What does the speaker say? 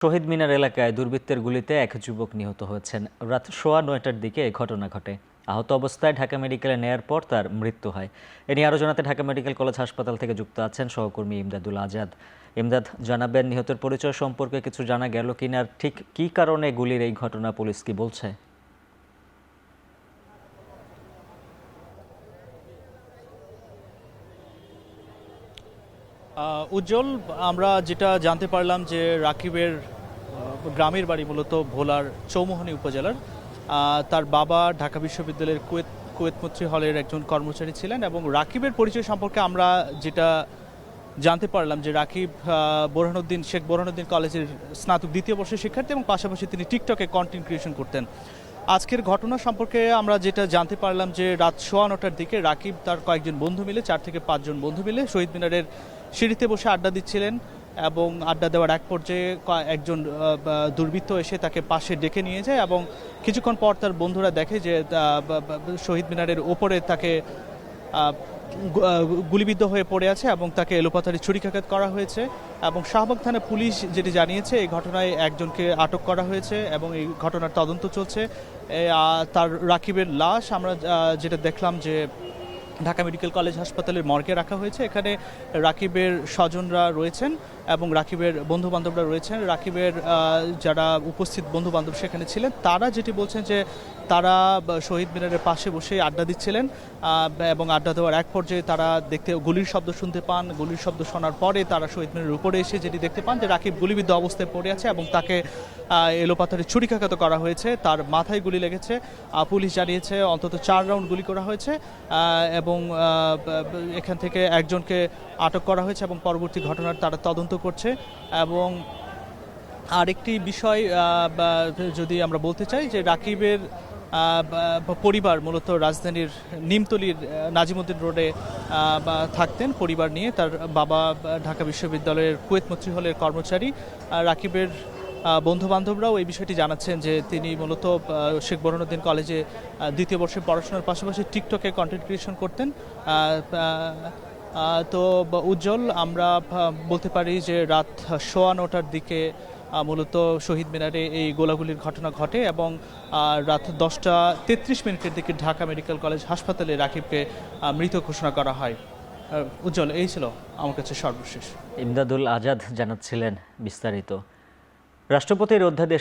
শহীদ মিনার এলাকায় দুর্বৃত্তের গুলিতে এক যুবক নিহত হয়েছেন। রাত 9:15টার দিকে এই ঘটনা ঘটে। আহত অবস্থায় ঢাকা মেডিকেলে নেয়ার পর তার মৃত্যু হয়। এ নিয়ে আরও জানাতে ঢাকা মেডিকেল কলেজ হাসপাতাল থেকে যুক্ত আছেন সহকর্মী ইমদাদুল আজাদ। ইমদাদ, জানাবেন নিহতের পরিচয় সম্পর্কে কিছু জানা গেল কিনা, আর ঠিক কী কারণে গুলির এই ঘটনা পুলিশ কি বলছে? উজ্জ্বল, আমরা যেটা জানতে পারলাম যে রাকিবের গ্রামের বাড়ি মূলত ভোলার চৌমোহনী উপজেলার। তার বাবা ঢাকা বিশ্ববিদ্যালয়ের কুয়েতমৈত্রী হলের একজন কর্মচারী ছিলেন এবং রাকিবের পরিচয় সম্পর্কে আমরা যেটা জানতে পারলাম যে রাকিব শেখ বোরহানুদ্দিন কলেজের স্নাতক দ্বিতীয় বর্ষের শিক্ষার্থী এবং পাশাপাশি তিনি টিকটকে কন্টেন্ট ক্রিয়েশন করতেন। আজকের ঘটনা সম্পর্কে আমরা যেটা জানতে পারলাম যে রাত 9:15টার দিকে রাকিব তার কয়েকজন বন্ধু মিলে 4 থেকে 5 জন বন্ধু মিলে শহীদ মিনারের সিঁড়িতে বসে আড্ডা দিচ্ছিলেন এবং আড্ডা দেওয়ার এক পর্যায়ে একজন দুর্বৃত্ত এসে তাকে পাশে ডেকে নিয়ে যায় এবং কিছুক্ষণ পর তার বন্ধুরা দেখে যে শহীদ মিনারের ওপরে তাকে গুলিবিদ্ধ হয়ে পড়ে আছে এবং তাকে এলোপাতাড়ি ছুরিকাঘাত করা হয়েছে এবং শাহবাগ থানা পুলিশ যেটি জানিয়েছে এই ঘটনায় একজনকে আটক করা হয়েছে এবং এই ঘটনার তদন্ত চলছে। তার রাকিবের লাশ আমরা যেটা দেখলাম যে ঢাকা মেডিকেল কলেজ হাসপাতালের মর্গে রাখা হয়েছে। এখানে রাকিবের স্বজনরা রয়েছেন এবং রাকিবের বন্ধুবান্ধবরা রয়েছেন। রাকিবের যারা উপস্থিত বন্ধুবান্ধব সেখানে ছিলেন তারা যেটি বলছেন যে তারা শহীদ মিনারের পাশে বসে আড্ডা দিচ্ছিলেন এবং আড্ডা দেওয়ার এক পর্যায়ে তারা গুলির শব্দ শুনতে পান। গুলির শব্দ শোনার পরে তারা শহীদ মিনারের উপরে এসে যেটি দেখতে পান যে রাকিব গুলিবিদ্ধ অবস্থায় পড়ে আছে এবং তাকে এলোপাতাড়ি ছুরিকাঘাত করা হয়েছে। তার মাথায় গুলি লেগেছে। পুলিশ জানিয়েছে অন্তত 4 রাউন্ড গুলি করা হয়েছে এবং এখান থেকে একজনকে আটক করা হয়েছে এবং পরবর্তী ঘটনার তারা তদন্ত করছে। এবং আরেকটি বিষয় যদি আমরা বলতে চাই যে রাকিবের পরিবার মূলত রাজধানীর নিমতলির নাজিমুদ্দিন রোডে থাকতেন পরিবার নিয়ে। তার বাবা ঢাকা বিশ্ববিদ্যালয়ের কুয়েতমৈত্রী হলের কর্মচারী। রাকিবের বন্ধুবান্ধবরাও এই বিষয়টি জানাচ্ছেন যে তিনি মূলত শেখ বোরহানুদ্দিন কলেজে দ্বিতীয় বর্ষে পড়াশোনার পাশাপাশি টিকটকে কন্টেন্ট ক্রিয়েশন করতেন। তো উজ্জ্বল, আমরা বলতে পারি যে রাত 9:15টার দিকে মূলত শহীদ মিনারে এই গোলাগুলির ঘটনা ঘটে এবং রাত 10:33 দিকে ঢাকা মেডিকেল কলেজ হাসপাতালে রাকিবকে মৃত ঘোষণা করা হয়। উজ্জ্বল, এই ছিল আমার কাছে সর্বশেষ। ইমদাদুল আজাদ জানাচ্ছিলেন বিস্তারিত। রাষ্ট্রপতির অধ্যাদেশ